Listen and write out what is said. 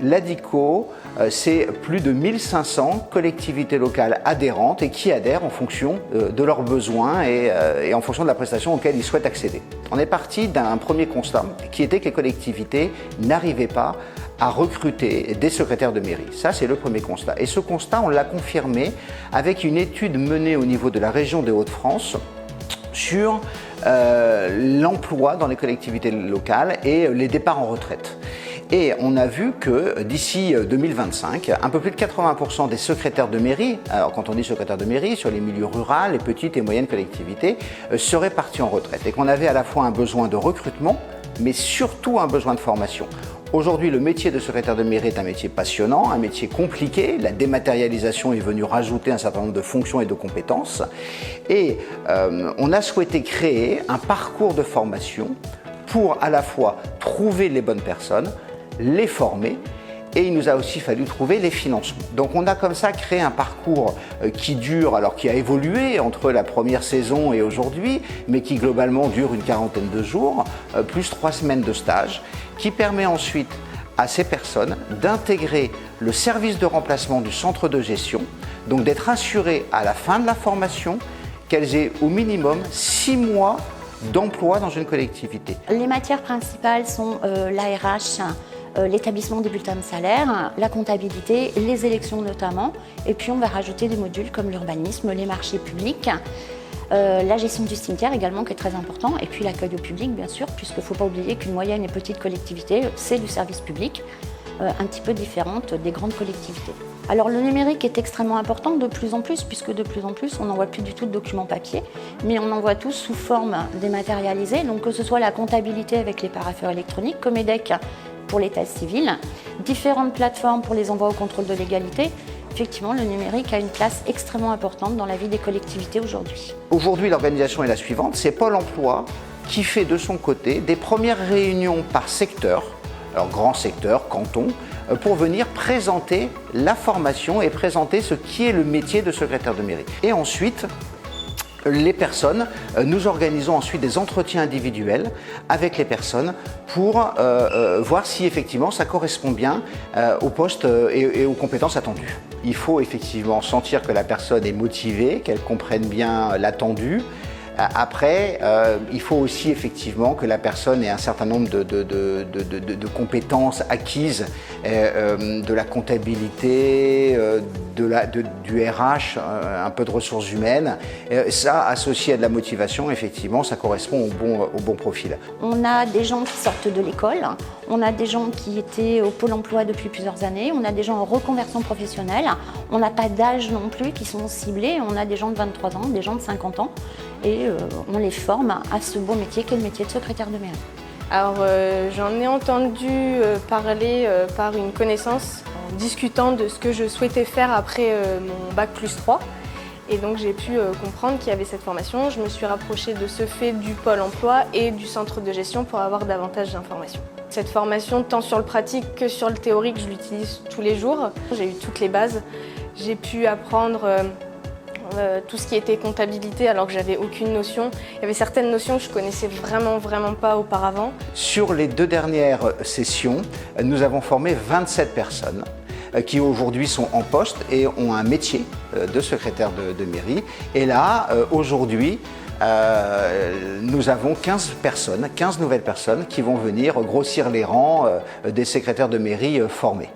L'ADICO, c'est plus de 1500 collectivités locales adhérentes et qui adhèrent en fonction de leurs besoins et en fonction de la prestation auquel ils souhaitent accéder. On est parti d'un premier constat qui était que les collectivités n'arrivaient pas à recruter des secrétaires de mairie. Ça, c'est le premier constat. Et ce constat, on l'a confirmé avec une étude menée au niveau de la région des Hauts-de-France sur l'emploi dans les collectivités locales et les départs en retraite. Et on a vu que d'ici 2025, un peu plus de 80% des secrétaires de mairie, alors quand on dit secrétaire de mairie, sur les milieux ruraux, les petites et moyennes collectivités, seraient partis en retraite. Et qu'on avait à la fois un besoin de recrutement, mais surtout un besoin de formation. Aujourd'hui, le métier de secrétaire de mairie est un métier passionnant, un métier compliqué. La dématérialisation est venue rajouter un certain nombre de fonctions et de compétences. Et on a souhaité créer un parcours de formation pour à la fois trouver les bonnes personnes, les former, et il nous a aussi fallu trouver les financements. Donc on a comme ça créé un parcours qui dure, alors qui a évolué entre la première saison et aujourd'hui, mais qui globalement dure une quarantaine de jours, plus 3 semaines de stage, qui permet ensuite à ces personnes d'intégrer le service de remplacement du centre de gestion, donc d'être assurées à la fin de la formation qu'elles aient au minimum 6 mois d'emploi dans une collectivité. Les matières principales sont l'ARH, l'établissement des bulletins de salaire, la comptabilité, les élections notamment, et puis on va rajouter des modules comme l'urbanisme, les marchés publics, la gestion du cimetière également qui est très important, et puis l'accueil au public bien sûr, puisqu'il ne faut pas oublier qu'une moyenne et petite collectivité, c'est du service public, un petit peu différente des grandes collectivités. Alors le numérique est extrêmement important de plus en plus, puisque de plus en plus on n'envoie plus du tout de documents papier, mais on envoie tout sous forme dématérialisée, donc que ce soit la comptabilité avec les parapheurs électroniques, Comedec pour l'état civil, différentes plateformes pour les envois au contrôle de légalité. Effectivement, le numérique a une place extrêmement importante dans la vie des collectivités aujourd'hui. Aujourd'hui, l'organisation est la suivante, c'est Pôle emploi qui fait de son côté des premières réunions par secteur, alors grand secteur, canton, pour venir présenter la formation et présenter ce qui est le métier de secrétaire de mairie. Et ensuite, les personnes, nous organisons ensuite des entretiens individuels avec les personnes pour voir si effectivement ça correspond bien au poste et aux compétences attendues. Il faut effectivement sentir que la personne est motivée, qu'elle comprenne bien l'attendu. Après, il faut aussi effectivement que la personne ait un certain nombre de compétences acquises, de la comptabilité, du RH, un peu de ressources humaines. Ça, associé à de la motivation, effectivement, ça correspond au bon profil. On a des gens qui sortent de l'école, on a des gens qui étaient au Pôle emploi depuis plusieurs années, on a des gens en reconversion professionnelle, on n'a pas d'âge non plus qui sont ciblés, on a des gens de 23 ans, des gens de 50 ans. Et on les forme à ce beau métier qu'est le métier de secrétaire de mairie. Alors j'en ai entendu parler par une connaissance en discutant de ce que je souhaitais faire après mon bac plus 3. Et donc j'ai pu comprendre qu'il y avait cette formation. Je me suis rapprochée de ce fait du Pôle emploi et du centre de gestion pour avoir davantage d'informations. Cette formation, tant sur le pratique que sur le théorique, je l'utilise tous les jours. J'ai eu toutes les bases. J'ai pu apprendre tout ce qui était comptabilité alors que j'avais aucune notion. Il y avait certaines notions que je connaissais vraiment pas auparavant. Sur les 2 dernières sessions, nous avons formé 27 personnes qui aujourd'hui sont en poste et ont un métier de secrétaire de mairie. Et là, aujourd'hui, nous avons 15 nouvelles personnes qui vont venir grossir les rangs des secrétaires de mairie formés.